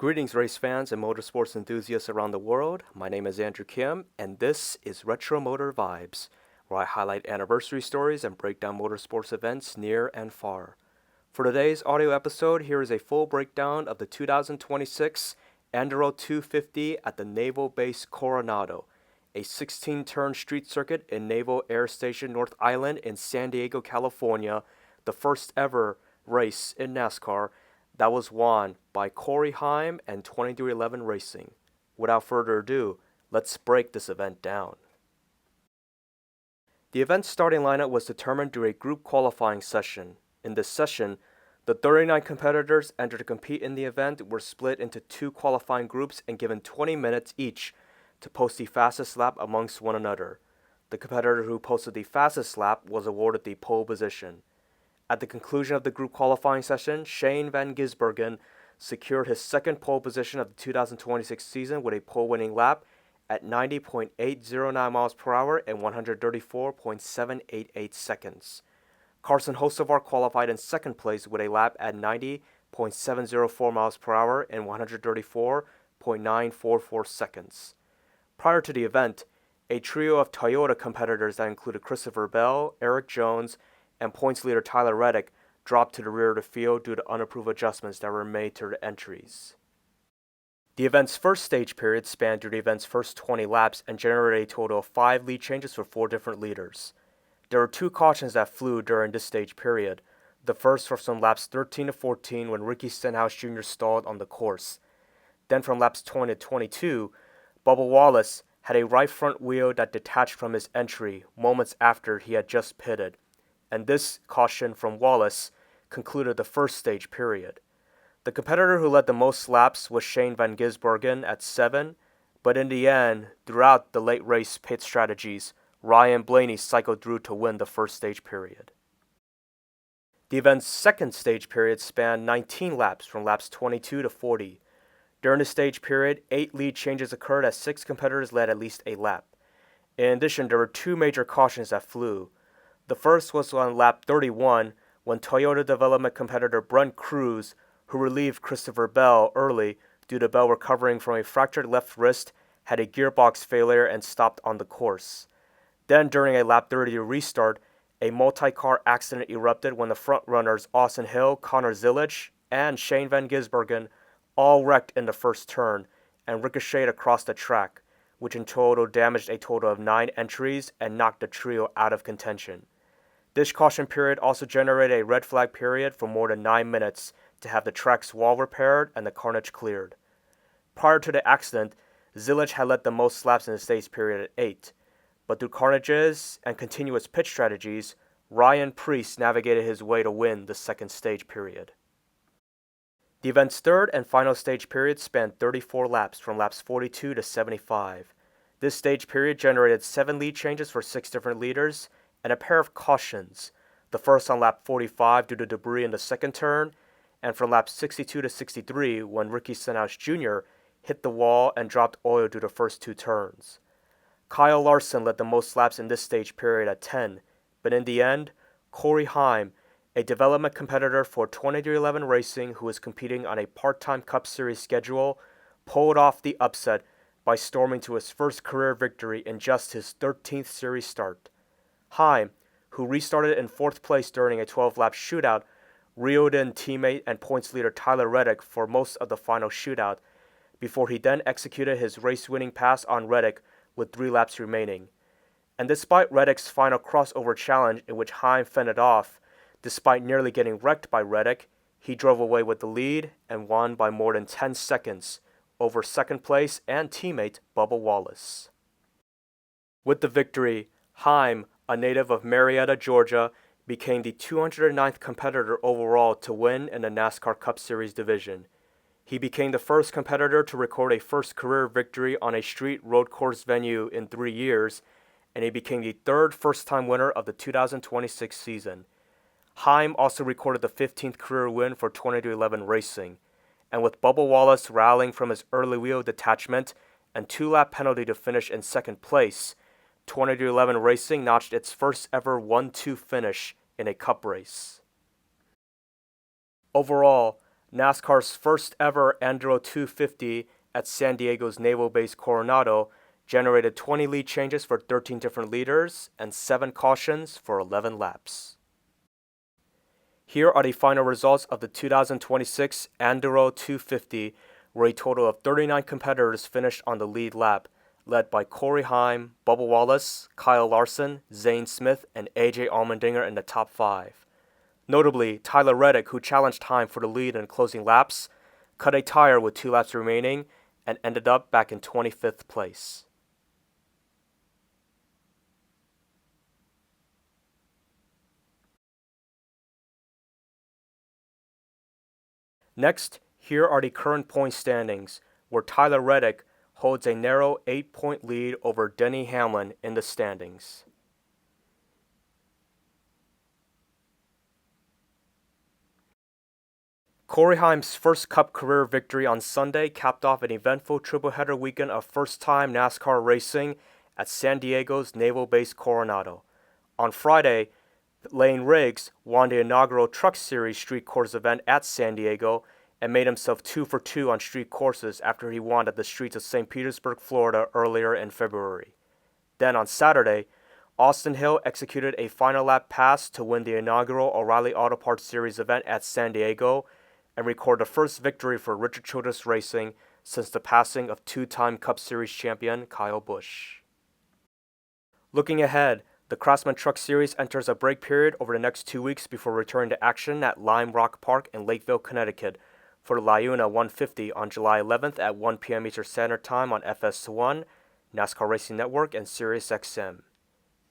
Greetings, race fans and motorsports enthusiasts around the world. My name is Andrew Kim, and this is Retro Motor Vibes, where I highlight anniversary stories and break down motorsports events near and far. For today's audio episode, here is a full breakdown of the 2026 Anduril 250 at the Naval Base Coronado, a 16-turn street circuit in Naval Air Station North Island in San Diego, California, the first ever race in NASCAR that was won by Corey Heim and 2311 Racing. Without further ado, let's break this event down. The event's starting lineup was determined through a group qualifying session. In this session, the 39 competitors entered to compete in the event were split into two qualifying groups and given 20 minutes each to post the fastest lap amongst one another. The competitor who posted the fastest lap was awarded the pole position. At the conclusion of the group qualifying session, Shane Van Gisbergen secured his second pole position of the 2026 season with a pole-winning lap at 90.809 miles per hour and 134.788 seconds. Carson Hocevar qualified in second place with a lap at 90.704 miles per hour and 134.944 seconds. Prior to the event, a trio of Toyota competitors that included Christopher Bell, Eric Jones, and points leader Tyler Reddick dropped to the rear of the field due to unapproved adjustments that were made to the entries. The event's first stage period spanned through the event's first 20 laps and generated a total of 5 lead changes for 4 different leaders. There were 2 cautions that flew during this stage period. The first was from laps 13 to 14 when Ricky Stenhouse Jr. stalled on the course. Then from laps 20 to 22, Bubba Wallace had a right front wheel that detached from his entry moments after he had just pitted, and this caution from Wallace concluded the first stage period. The competitor who led the most laps was Shane Van Gisbergen at 7, but in the end, throughout the late race pit strategies, Ryan Blaney cycled through to win the first stage period. The event's second stage period spanned 19 laps from laps 22 to 40. During the stage period, 8 lead changes occurred as 6 competitors led at least a lap. In addition, there were 2 major cautions that flew. The first was on lap 31 when Toyota development competitor Brent Cruz, who relieved Christopher Bell early due to Bell recovering from a fractured left wrist, had a gearbox failure and stopped on the course. Then during a lap 30 restart, a multi-car accident erupted when the front runners Austin Hill, Connor Zilisch, and Shane Van Gisbergen all wrecked in the first turn and ricocheted across the track, which in total damaged a total of 9 entries and knocked the trio out of contention. This caution period also generated a red flag period for more than 9 minutes to have the track's wall repaired and the carnage cleared. Prior to the accident, Zilisch had led the most laps in the stage period at 8, but through carnages and continuous pit strategies, Ryan Preece navigated his way to win the second stage period. The event's third and final stage period spanned 34 laps from laps 42 to 75. This stage period generated 7 lead changes for 6 different leaders and a pair of cautions, the first on lap 45 due to debris in the second turn, and from laps 62 to 63 when Ricky Stenhouse Jr. hit the wall and dropped oil due to the first 2 turns. Kyle Larson led the most laps in this stage period at 10, but in the end, Corey Heim, a development competitor for 2311 Racing who is competing on a part-time Cup Series schedule, pulled off the upset by storming to his first career victory in just his 13th series start. Heim, who restarted in 4th place during a 12-lap shootout, reeled in teammate and points leader Tyler Reddick for most of the final shootout, before he then executed his race-winning pass on Reddick with 3 laps remaining. And despite Reddick's final crossover challenge in which Heim fended off, despite nearly getting wrecked by Reddick, he drove away with the lead and won by more than 10 seconds over second place and teammate Bubba Wallace. With the victory, Heim, a native of Marietta, Georgia, became the 209th competitor overall to win in the NASCAR Cup Series division. He became the first competitor to record a first career victory on a street road course venue in 3 years, and he became the 3rd first-time winner of the 2026 season. Heim also recorded the 15th career win for 2311 Racing, and with Bubba Wallace rallying from his early wheel detachment and 2-lap penalty to finish in second place, 2311 Racing notched its first ever 1-2 finish in a Cup race. Overall, NASCAR's first ever Anduril 250 at San Diego's Naval Base Coronado generated 20 lead changes for 13 different leaders and 7 cautions for 11 laps. Here are the final results of the 2026 Anduril 250, where a total of 39 competitors finished on the lead lap, led by Corey Heim, Bubba Wallace, Kyle Larson, Zane Smith, and AJ Allmendinger in the top 5. Notably, Tyler Reddick, who challenged Heim for the lead in closing laps, cut a tire with 2 laps remaining and ended up back in 25th place. Next, here are the current point standings, where Tyler Reddick holds a narrow 8-point lead over Denny Hamlin in the standings. Corey Heim's first Cup career victory on Sunday capped off an eventful triple-header weekend of first-time NASCAR racing at San Diego's Naval Base Coronado. On Friday, Lane Riggs won the inaugural Truck Series Street Course event at San Diego and made himself 2 for 2 on street courses after he won at the streets of St. Petersburg, Florida earlier in February. Then on Saturday, Austin Hill executed a final lap pass to win the inaugural O'Reilly Auto Parts Series event at San Diego and record the first victory for Richard Childress Racing since the passing of 2-time Cup Series champion Kyle Busch. Looking ahead, the Craftsman Truck Series enters a break period over the next 2 weeks before returning to action at Lime Rock Park in Lakeville, Connecticut for the Laguna 150 on July 11th at 1 p.m. Eastern Standard Time on FS1, NASCAR Racing Network, and SiriusXM.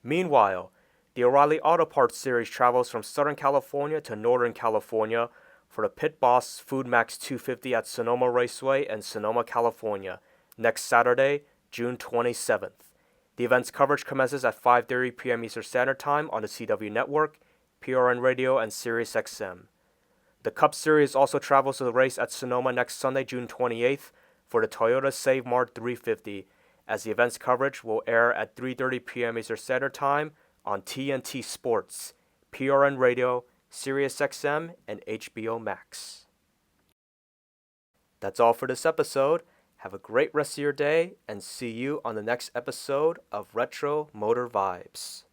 Meanwhile, the O'Reilly Auto Parts Series travels from Southern California to Northern California for the Pit Boss Food Max 250 at Sonoma Raceway in Sonoma, California, next Saturday, June 27th. The event's coverage commences at 5:30 p.m. Eastern Standard Time on the CW Network, PRN Radio, and SiriusXM. The Cup Series also travels to the race at Sonoma next Sunday, June 28th, for the Toyota Save Mart 350, as the event's coverage will air at 3:30 p.m. Eastern Standard Time on TNT Sports, PRN Radio, SiriusXM, and HBO Max. That's all for this episode. Have a great rest of your day, and see you on the next episode of Retro Motor Vibes.